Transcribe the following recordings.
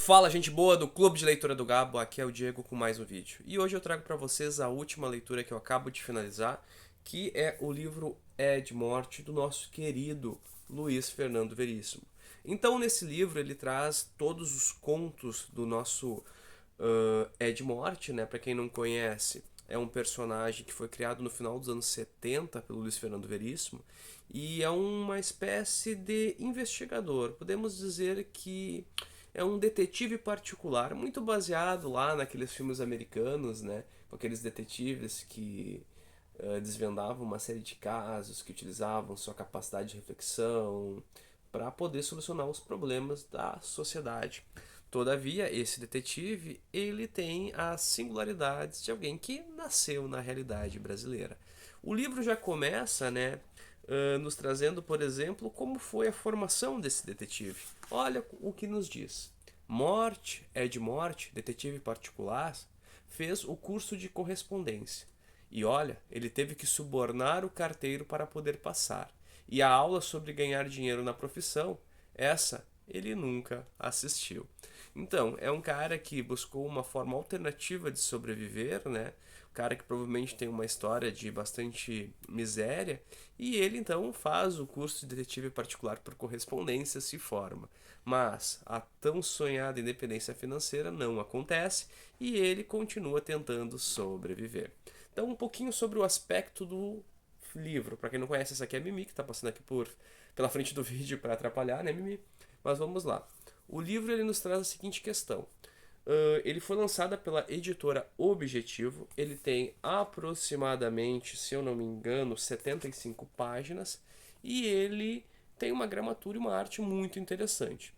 Fala, gente boa do Clube de Leitura do Gabo, aqui é o Diego com mais um vídeo. E hoje eu trago para vocês a última leitura que eu acabo de finalizar, que é o livro Ed Morte, do nosso querido Luiz Fernando Veríssimo. Então, nesse livro, ele traz todos os contos do nosso Ed Morte, né? Para quem não conhece, é um personagem que foi criado no final dos anos 70 pelo Luiz Fernando Veríssimo e é uma espécie de investigador. Podemos dizer que é um detetive particular, muito baseado lá naqueles filmes americanos, né? Com aqueles detetives que desvendavam uma série de casos, que utilizavam sua capacidade de reflexão para poder solucionar os problemas da sociedade. Todavia, esse detetive, ele tem as singularidades de alguém que nasceu na realidade brasileira. O livro já começa, né, nos trazendo, por exemplo, como foi a formação desse detetive. Olha o que nos diz. Ed Morte, detetive particular, fez o curso de correspondência. E olha, ele teve que subornar o carteiro para poder passar. E a aula sobre ganhar dinheiro na profissão, essa ele nunca assistiu. Então, é um cara que buscou uma forma alternativa de sobreviver, né? Um cara que provavelmente tem uma história de bastante miséria, e ele então faz o curso de detetive particular por correspondência, se forma. Mas a tão sonhada independência financeira não acontece e ele continua tentando sobreviver. Então, um pouquinho sobre o aspecto do livro. Para quem não conhece, essa aqui é a Mimi, que está passando aqui pela frente do vídeo para atrapalhar, né, Mimi? Mas vamos lá. O livro ele nos traz a seguinte questão. Ele foi lançado pela editora Objetivo. Ele tem aproximadamente, se eu não me engano, 75 páginas. E ele tem uma gramatura e uma arte muito interessante.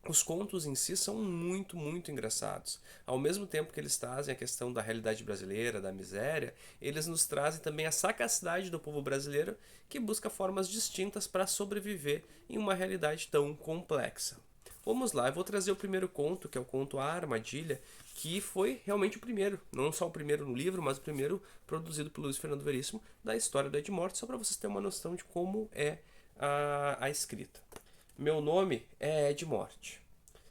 Os contos em si são muito, muito engraçados. Ao mesmo tempo que eles trazem a questão da realidade brasileira, da miséria, eles nos trazem também a sagacidade do povo brasileiro que busca formas distintas para sobreviver em uma realidade tão complexa. Vamos lá, eu vou trazer o primeiro conto, que é o conto A Armadilha, que foi realmente o primeiro, não só o primeiro no livro, mas o primeiro produzido pelo Luiz Fernando Veríssimo da história do Ed Morte, só para vocês terem uma noção de como é a escrita. Meu nome é Ed Morte.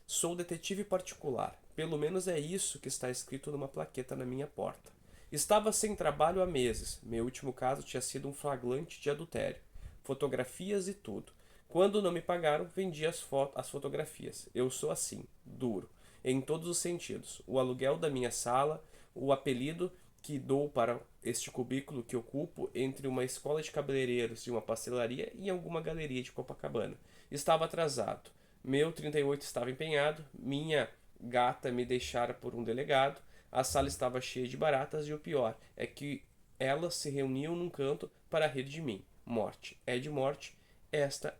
Sou detetive particular. Pelo menos é isso que está escrito numa plaqueta na minha porta. Estava sem trabalho há meses. Meu último caso tinha sido um flagrante de adultério. Fotografias e tudo. Quando não me pagaram, vendi as fotografias. Eu sou assim, duro, em todos os sentidos. O aluguel da minha sala, o apelido que dou para este cubículo que ocupo entre uma escola de cabeleireiros e uma pastelaria e alguma galeria de Copacabana. Estava atrasado. Meu 38 estava empenhado, minha gata me deixara por um delegado, a sala estava cheia de baratas e o pior é que elas se reuniam num canto para rir de mim. Morte. É de morte. Esta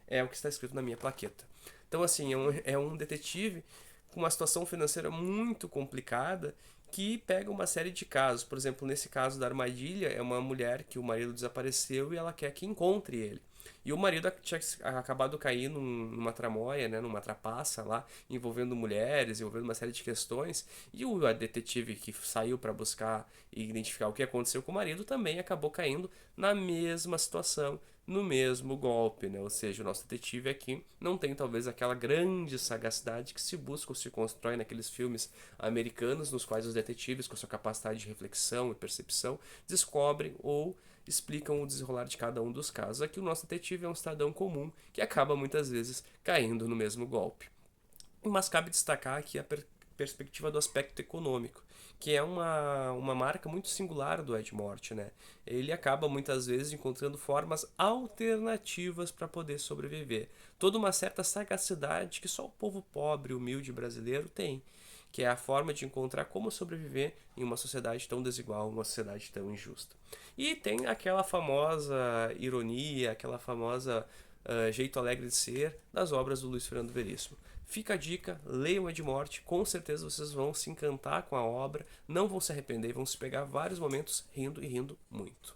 é o que está escrito na minha plaqueta. Então, assim, é um detetive com uma situação financeira muito complicada que pega uma série de casos. Por exemplo, nesse caso da armadilha, é uma mulher que o marido desapareceu e ela quer que encontre ele. E o marido tinha acabado caindo numa tramóia, né, numa trapaça lá, envolvendo mulheres, envolvendo uma série de questões. E o detetive que saiu para buscar e identificar o que aconteceu com o marido também acabou caindo na mesma situação, no mesmo golpe, né? Ou seja, o nosso detetive aqui não tem talvez aquela grande sagacidade que se busca ou se constrói naqueles filmes americanos, nos quais os detetives, com sua capacidade de reflexão e percepção, descobrem ou explicam o desenrolar de cada um dos casos. Aqui o nosso detetive é um cidadão comum que acaba muitas vezes caindo no mesmo golpe. Mas cabe destacar aqui a perspectiva do aspecto econômico, que é uma marca muito singular do Ed Morte, né? Ele acaba muitas vezes encontrando formas alternativas para poder sobreviver. Toda uma certa sagacidade que só o povo pobre, humilde brasileiro tem, que é a forma de encontrar como sobreviver em uma sociedade tão desigual, uma sociedade tão injusta. E tem aquela famosa ironia, aquela famosa jeito alegre de ser das obras do Luiz Fernando Veríssimo. Fica a dica, leiam Ed Morte, com certeza vocês vão se encantar com a obra, não vão se arrepender, vão se pegar vários momentos rindo e rindo muito.